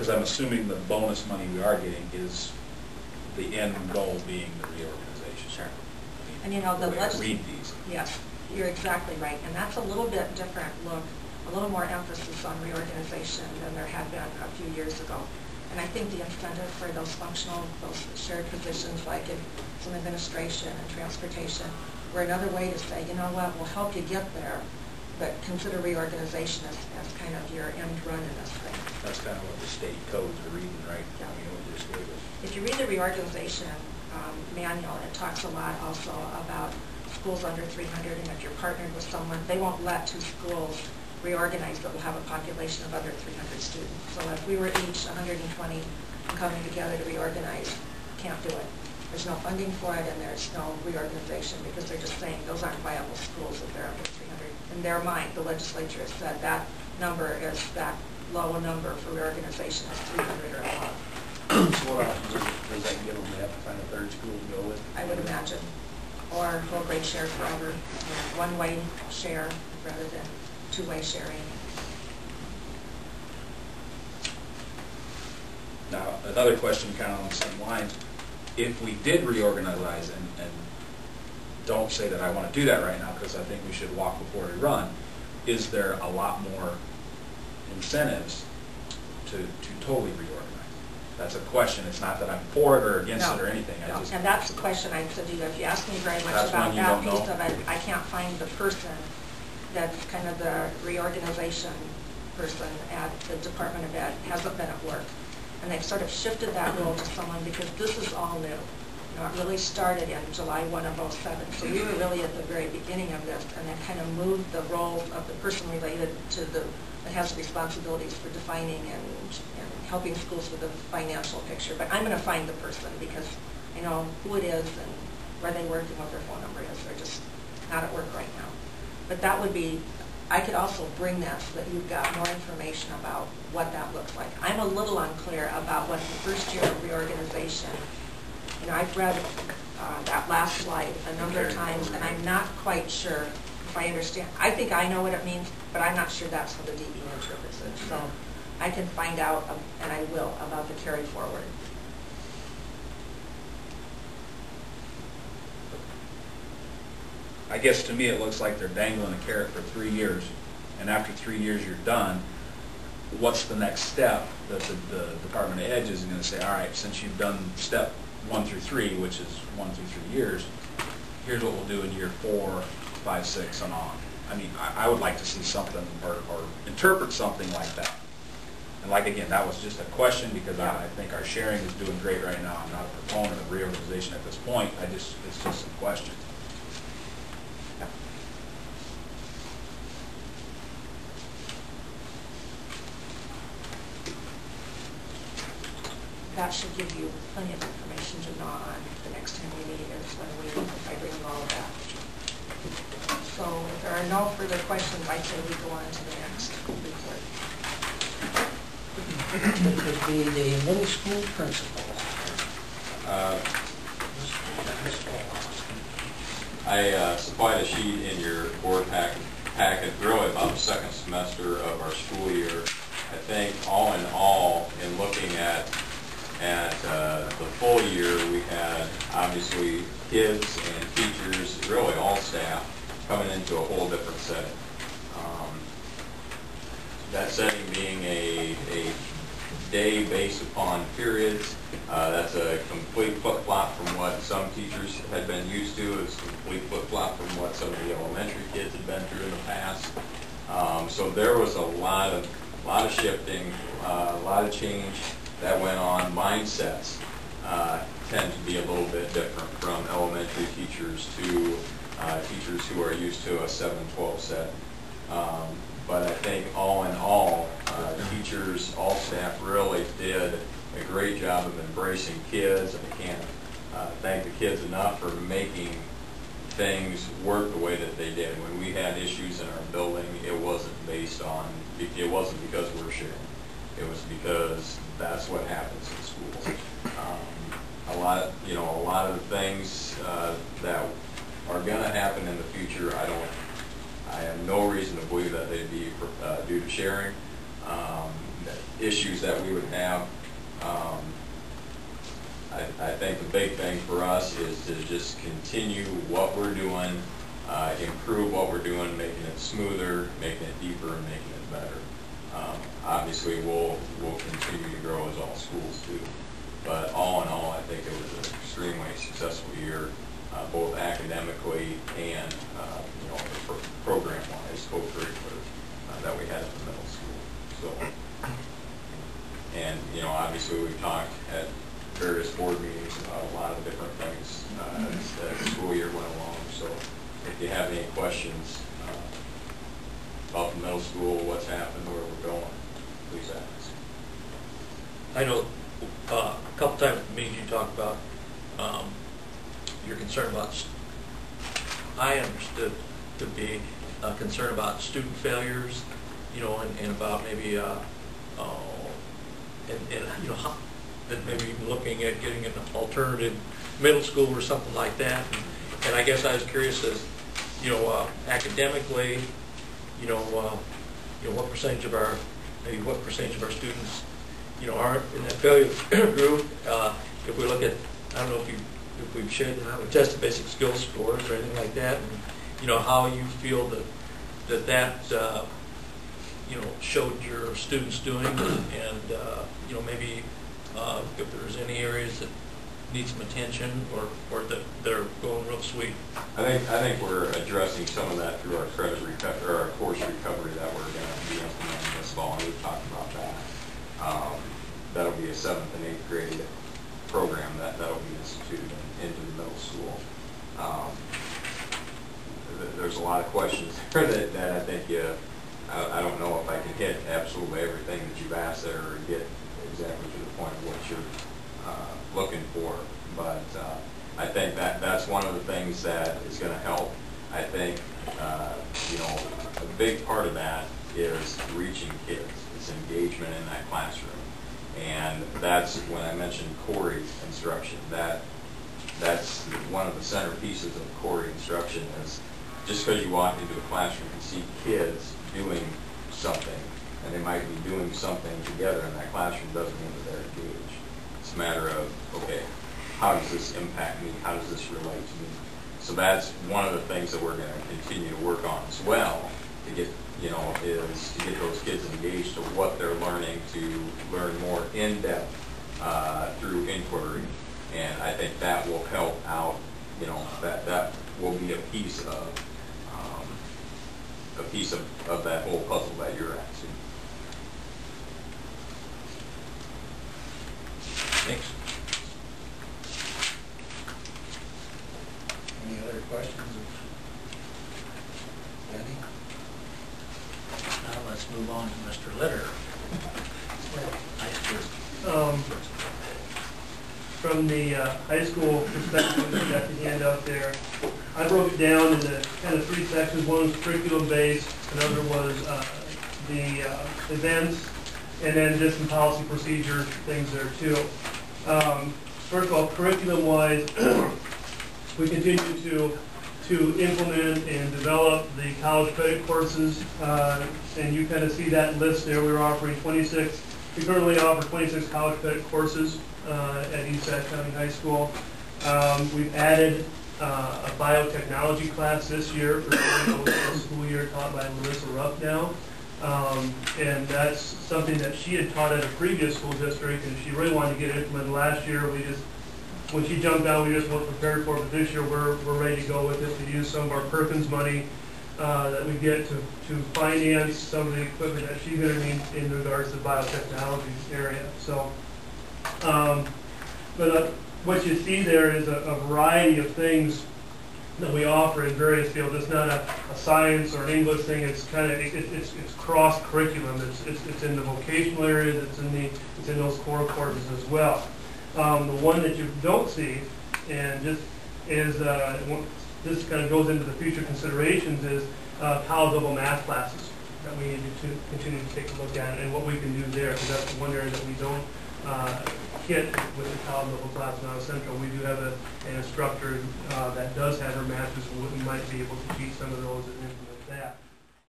because I'm assuming the bonus money we are getting is the end goal being the reorganization. Sure. And you know, the read these. Yes, you're exactly right. And that's a little bit different look, a little more emphasis on reorganization than there had been a few years ago. And I think the incentive for those functional, those shared positions like in some administration and transportation were another way to say, you know what, we'll help you get there, but consider reorganization as kind of your end run in this thing. That's kind of what the state codes are reading, right? Yeah. I mean, what your state is. If you read the reorganization manual, it talks a lot also about schools under 300, and if you're partnered with someone, they won't let two schools reorganize that will have a population of under 300 students. So if we were each 120 coming together to reorganize, can't do it. There's no funding for it, and there's no reorganization because they're just saying those aren't viable schools if they're under 300. In their mind, the legislature has said that number is that low a number for reorganization is 300 or above. So what options does that give them? They have to find a third school to go with? I would imagine. Or whole grade share forever. One-way share rather than two-way sharing. Now, another question kind of on the same lines. If we did reorganize and don't say that I want to do that right now because I think we should walk before we run, is there a lot more incentives to totally reorganize? That's a question. It's not that I'm for it or against it or anything. No. And that's the question I said to you. If you ask me very much that's about that piece know. of it, I can't find the person that's kind of the reorganization person at the Department of Ed, hasn't been at work. And they've sort of shifted that role to someone because this is all new. You know, it really started in July 1 of 07. So we were really at the very beginning of this, and then kind of moved the role of the person related to that has responsibilities for defining and helping schools with the financial picture. But I'm going to find the person because I know who it is and where they work and what their phone number is. They're just not at work right now. But that would be, I could also bring that so that you've got more information about what that looks like. I'm a little unclear about what the first year of reorganization, you know, I've read that last slide a number of times, and I'm not quite sure if I understand. I think I know what it means, but I'm not sure that's how the DB interprets it. So I can find out, and I will, about the carry forward. I guess to me it looks like they're dangling a carrot for 3 years, and after 3 years you're done. What's the next step that the Department of Ed is going to say, all right, since you've done step 1 through 3, which is 1 through 3 years, here's what we'll do in year 4, 5, 6, and on. I mean, I would like to see something or interpret something like that. And like, again, that was just a question because I think our sharing is doing great right now. I'm not a proponent of reorganization at this point. It's just some questions. That should give you plenty of information to gnaw on the next time we meet is when I bring all of that. So if there are no further questions, I say we go on to the next report. It could be the middle school principal. I supplied a sheet in your board packet really about the second semester of our school year. I think all in all, in looking at the full year, we had obviously kids and teachers, really all staff, coming into a whole different setting. That setting being a day based upon periods. That's a complete flip-flop from what some teachers had been used to. It's a complete flip-flop from what some of the elementary kids had been through in the past. So there was a lot of shifting, a lot of change that went on. Mindsets tend to be a little bit different from elementary teachers to teachers who are used to a 7-12 set. But I think all in all, teachers, all staff really did a great job of embracing kids, and I can't thank the kids enough for making things work the way that they did. When we had issues in our building, it wasn't because we're sharing. It was because that's what happens in schools. A lot of the things that are going to happen in the future, I have no reason to believe that they'd be due to sharing. issues that we would have. I think the big thing for us is to just continue what we're doing, improve what we're doing, making it smoother, making it deeper, and making it better. Obviously, we'll continue to grow as all schools do. But all in all, I think it was an extremely successful year, both academically and program-wise, co-curricular, that we had at the middle school. So, and obviously we've talked at various board meetings about a lot of different things as the school year went along. So, if you have any questions about the middle school, what's happened, where we're going, please ask. I know a couple times at the meetings you talked about your concern about, I understood to be a concern about student failures, and about maybe, that maybe even looking at getting an alternative middle school or something like that. And I guess I was curious as, academically, what percentage of our, students, are in that failure group. If we look at, I don't know if we've shared that, we tested basic skills scores or anything like that, and how you feel that showed your students doing, and maybe if there's any areas that need some attention or that they're going real sweet. I think we're addressing some of that through our credit recovery, or our course recovery that we're going to be implementing this fall, and we've talked about that. That'll be a 7th and 8th grade program that'll be instituted into the middle school. There's a lot of questions there that I think I don't know if I can hit absolutely everything that you've asked there or get exactly to the point of what you're looking for, but I think that's one of the things that is going to help. I think a big part of that is reaching kids. It's engagement in that classroom, and that's when I mentioned CORI instruction. That's one of the centerpieces of CORI instruction. Is just because you walk into a classroom and see kids doing something, and they might be doing something together in that classroom, doesn't mean that they're engaged. It's a matter of, okay, how does this impact me? How does this relate to me? So that's one of the things that we're going to continue to work on as well, to get, is to get those kids engaged to what they're learning, to learn more in depth through inquiry. And I think that will help out, that will be a piece of that whole puzzle that you're asking. Thanks. Any other questions? Andy? Now let's move on to Mr. Litter. From the high school perspective, you got the handout there. I broke it down into kind of 3 sections. One was curriculum-based, another was the events, and then just some policy procedure things there too. First of all, curriculum-wise, we continue to implement and develop the college credit courses, and you kind of see that list there. We currently offer 26 college credit courses at East Sac County High School. We've added a biotechnology class this year for the school year, taught by Melissa Rupp now. And that's something that she had taught at a previous school district, and she really wanted to get it implemented last year. When she jumped out, we just weren't prepared for it, but this year we're ready to go with it, to use some of our Perkins money that we get to finance some of the equipment that she's going to need in regards to the biotechnology area. So, what you see there is a variety of things that we offer in various fields. It's not a science or an English thing. It's kind of it's cross curriculum. It's in the vocational area. It's in those core courses as well. The one that you don't see, and just is this kind of goes into the future considerations, is college level math classes that we need to continue to take a look at and what we can do there, because that's one area that we don't hit with the college level class in Iowa Central. We do have an instructor that does have her master's, and we might be able to teach some of those and implement